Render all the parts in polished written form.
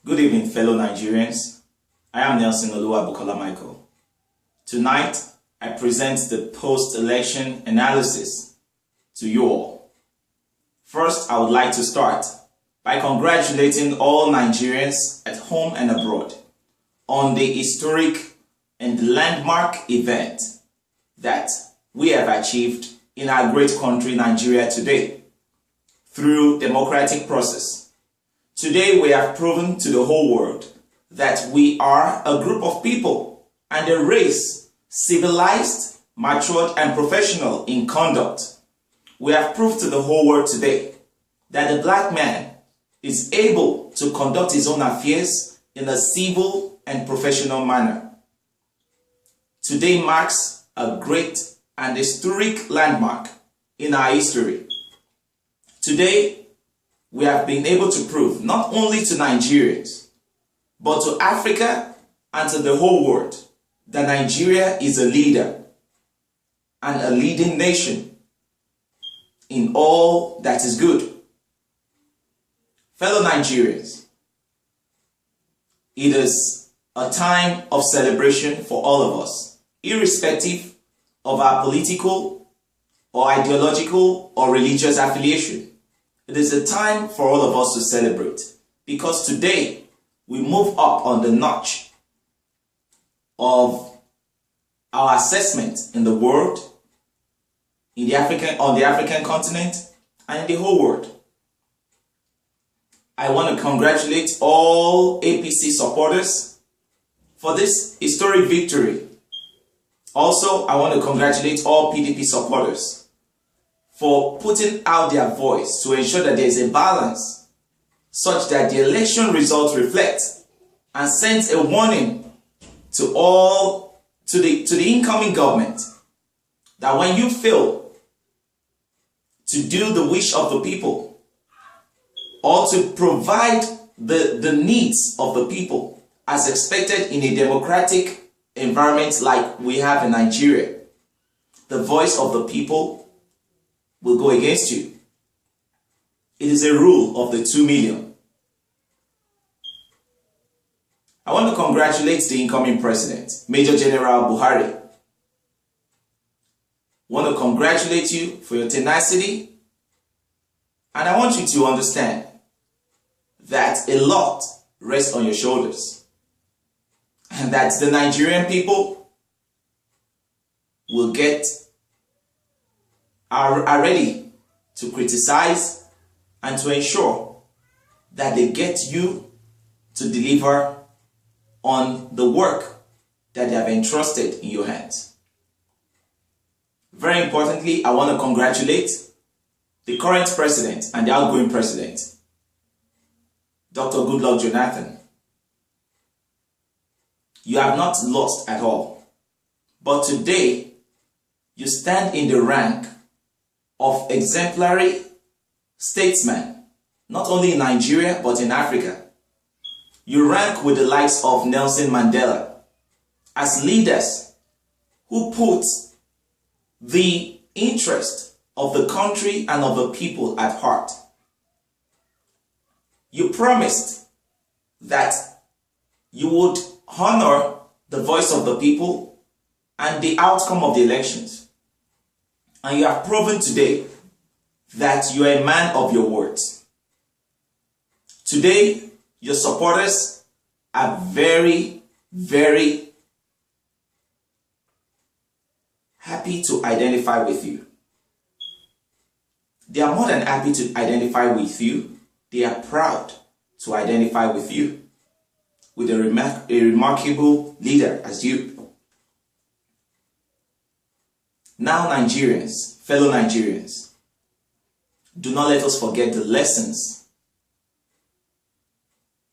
Good evening, fellow Nigerians. I am Nelson Oluwabukola Michael. Tonight, I present the post-election analysis to you all. First, I would like to start by congratulating all Nigerians at home and abroad on the historic and landmark event that we have achieved in our great country, Nigeria, today through democratic process. Today, we have proven to the whole world that we are a group of people and a race, civilized, matured, and professional in conduct. We have proved to the whole world today that the black man is able to conduct his own affairs in a civil and professional manner. Today marks a great and historic landmark in our history. Today, we have been able to prove not only to Nigerians, but to Africa and to the whole world that Nigeria is a leader and a leading nation in all that is good. Fellow Nigerians, it is a time of celebration for all of us, irrespective of our political or ideological or religious affiliation. It is a time for all of us to celebrate because today we move up on the notch of our assessment in the world, on the African continent, and in the whole world. I want to congratulate all APC supporters for this historic victory. Also, I want to congratulate all PDP supporters for putting out their voice to ensure that there is a balance such that the election results reflect and sends a warning to the incoming government that when you fail to do the wish of the people or to provide the needs of the people as expected in a democratic environment like we have in Nigeria, the voice of the people will go against you. It is a rule of the 2 million. I want to congratulate the incoming president, Major General Buhari. I want to congratulate you for your tenacity, and I want you to understand that a lot rests on your shoulders and that the Nigerian people are ready to criticize and to ensure that they get you to deliver on the work that they have entrusted in your hands. Very importantly, I want to congratulate the current president and the outgoing president, Dr. Goodluck Jonathan. You have not lost at all, but today you stand in the rank of exemplary statesmen, not only in Nigeria, but in Africa. You rank with the likes of Nelson Mandela as leaders who put the interest of the country and of the people at heart. You promised that you would honor the voice of the people and the outcome of the elections. And you have proven today that you are a man of your words. Today, your supporters are very, very happy to identify with you. They are more than happy to identify with you. They are proud to identify with you, with a remarkable leader as you. Now, Nigerians, fellow Nigerians, do not let us forget the lessons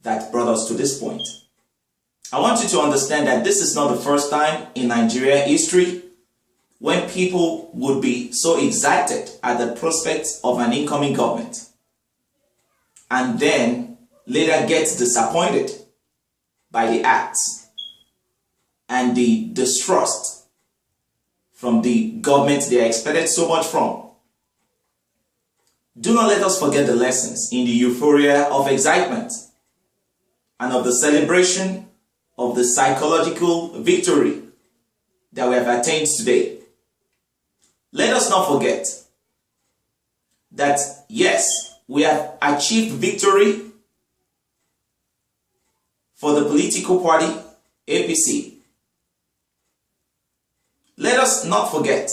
that brought us to this point. I want you to understand that this is not the first time in Nigeria history when people would be so excited at the prospect of an incoming government and then later get disappointed by the acts and the distrust from the government they expected so much from. Do not let us forget the lessons in the euphoria of excitement. and of the celebration of the psychological victory that we have attained today. Let us not forget that yes, we have achieved victory for the political party APC. Let us not forget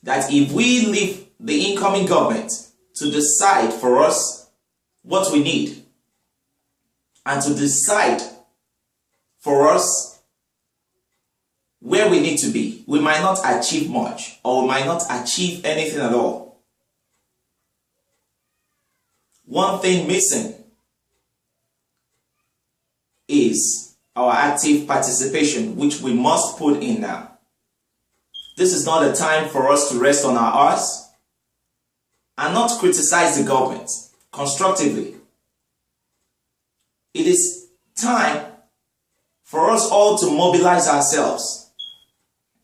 that if we leave the incoming government to decide for us what we need and to decide for us where we need to be, we might not achieve much, or we might not achieve anything at all. One thing missing is our active participation, which we must put in now. This is not a time for us to rest on our arse and not criticize the government constructively. It is time for us all to mobilize ourselves,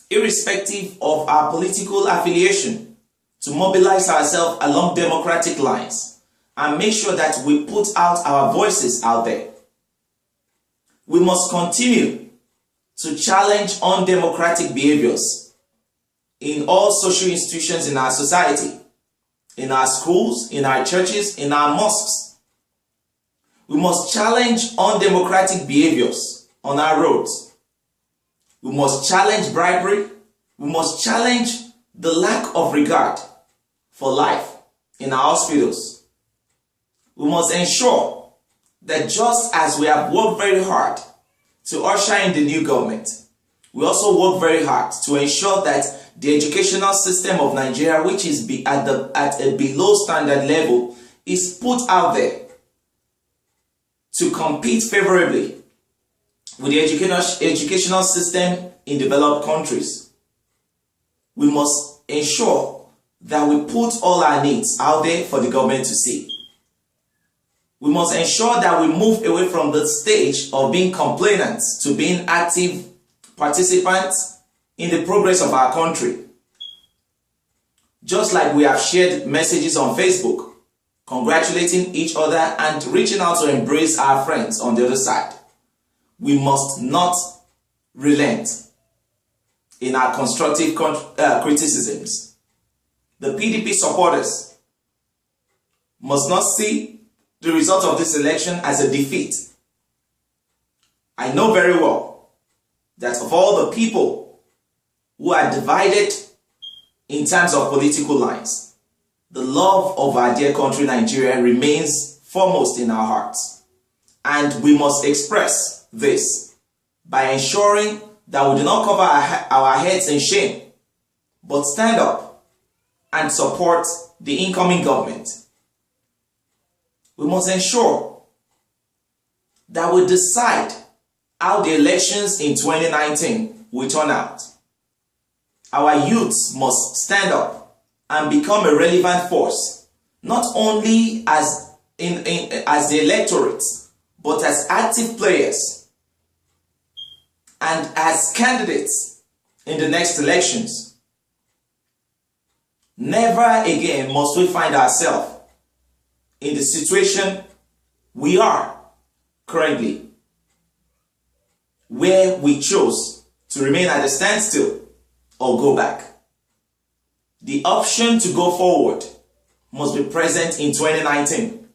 irrespective of our political affiliation, to mobilize ourselves along democratic lines and make sure that we put out our voices out there. We must continue to challenge undemocratic behaviors in all social institutions in our society, in our schools, in our churches, in our mosques. We must challenge undemocratic behaviors on our roads. We must challenge bribery. We must challenge the lack of regard for life in our hospitals. We must ensure that just as we have worked very hard to usher in the new government, we also work very hard to ensure that the educational system of Nigeria, which is at a below standard level, is put out there to compete favorably with the educational system in developed countries. We must ensure that we put all our needs out there for the government to see. We must ensure that we move away from the stage of being complainants to being active participants in the progress of our country. Just like we have shared messages on Facebook, congratulating each other and reaching out to embrace our friends on the other side, we must not relent in our constructive criticisms. The PDP supporters must not see the result of this election as a defeat. I know very well that of all the people who are divided in terms of political lines, the love of our dear country Nigeria remains foremost in our hearts. And we must express this by ensuring that we do not cover our heads in shame, but stand up and support the incoming government. We must ensure that we decide how the elections in 2019 will turn out. Our youths must stand up and become a relevant force, not only as the electorate, but as active players and as candidates in the next elections. Never again must we find ourselves in the situation we are currently, where we chose to remain at a standstill or go back. The option to go forward must be present in 2019.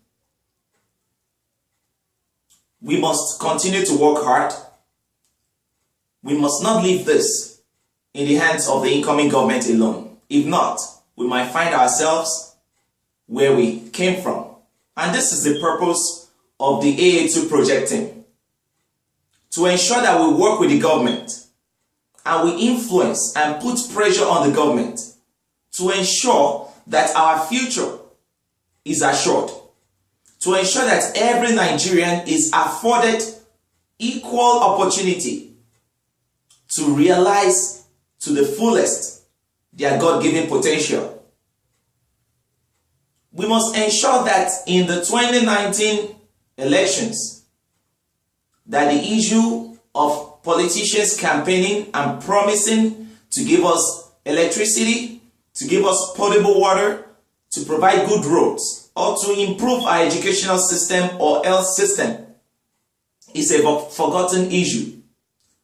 We must continue to work hard. We must not leave this in the hands of the incoming government alone. If not, we might find ourselves where we came from. And this is the purpose of the AA2 project team. To ensure that we work with the government and we influence and put pressure on the government to ensure that our future is assured. To ensure that every Nigerian is afforded equal opportunity to realize to the fullest their God-given potential. We must ensure that in the 2019 elections, that the issue of politicians campaigning and promising to give us electricity, to give us potable water, to provide good roads, or to improve our educational system or health system is a forgotten issue.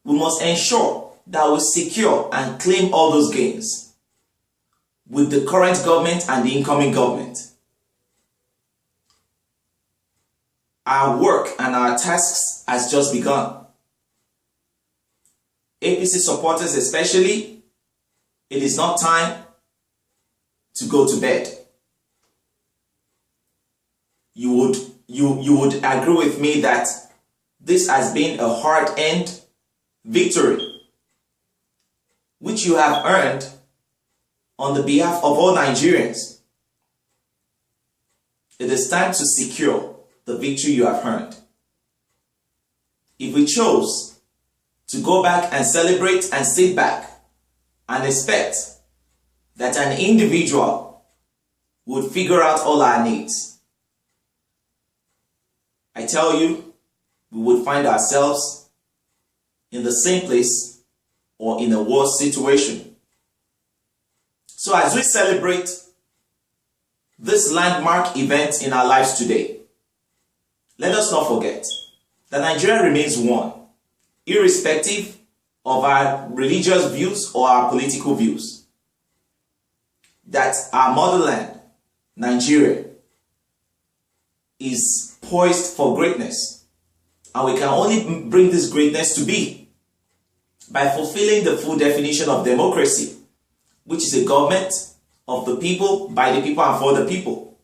We must ensure that we secure and claim all those gains with the current government and the incoming government. Our work and our tasks has just begun. APC supporters especially, it is not time to go to bed. You would agree with me that this has been a hard-earned victory, which you have earned on the behalf of all Nigerians. It is time to secure the victory you have earned. If we chose to go back and celebrate and sit back and expect that an individual would figure out all our needs, I tell you, we would find ourselves in the same place or in a worse situation. So as we celebrate this landmark event in our lives today, let us not forget that Nigeria remains one, irrespective of our religious views or our political views. That our motherland, Nigeria, is poised for greatness. And we can only bring this greatness to be by fulfilling the full definition of democracy, which is a government of the people, by the people, and for the people.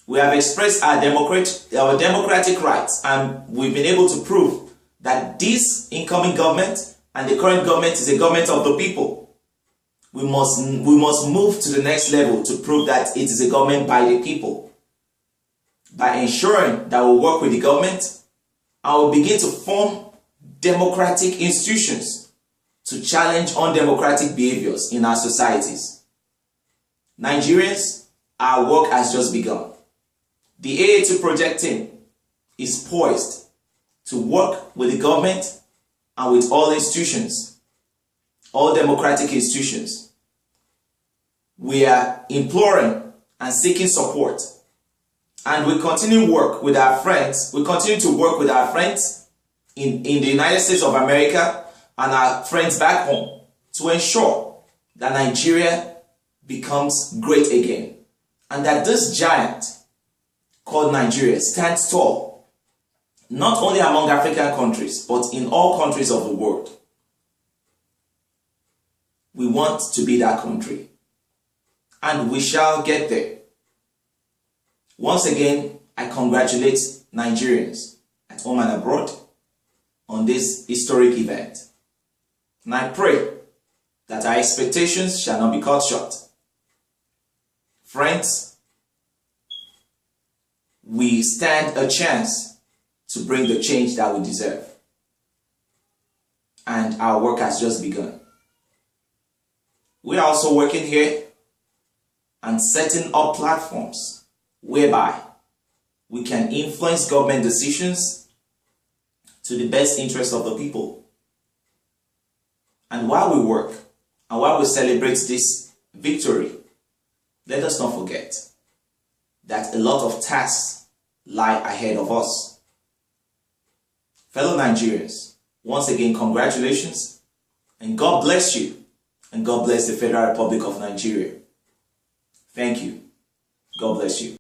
We have expressed our democratic rights, and we've been able to prove that this incoming government and the current government is a government of the people. We must move to the next level to prove that it is a government by the people, by ensuring that we work with the government and we begin to form democratic institutions to challenge undemocratic behaviors in our societies. Nigerians, our work has just begun. The AA2 project team is poised to work with the government and with all institutions, all democratic institutions. We are imploring and seeking support, and we continue to work with our friends. We continue to work with our friends in the United States of America and our friends back home to ensure that Nigeria becomes great again, and that this giant called Nigeria stands tall, not only among African countries, but in all countries of the world. We want to be that country, and we shall get there. Once again, I congratulate Nigerians at home and abroad on this historic event. And I pray that our expectations shall not be cut short. Friends, we stand a chance to bring the change that we deserve. And our work has just begun. We are also working here and setting up platforms whereby we can influence government decisions to the best interest of the people. And while we work and while we celebrate this victory, let us not forget that a lot of tasks lie ahead of us. Fellow Nigerians, once again, congratulations, and God bless you, and God bless the Federal Republic of Nigeria. Thank you. God bless you.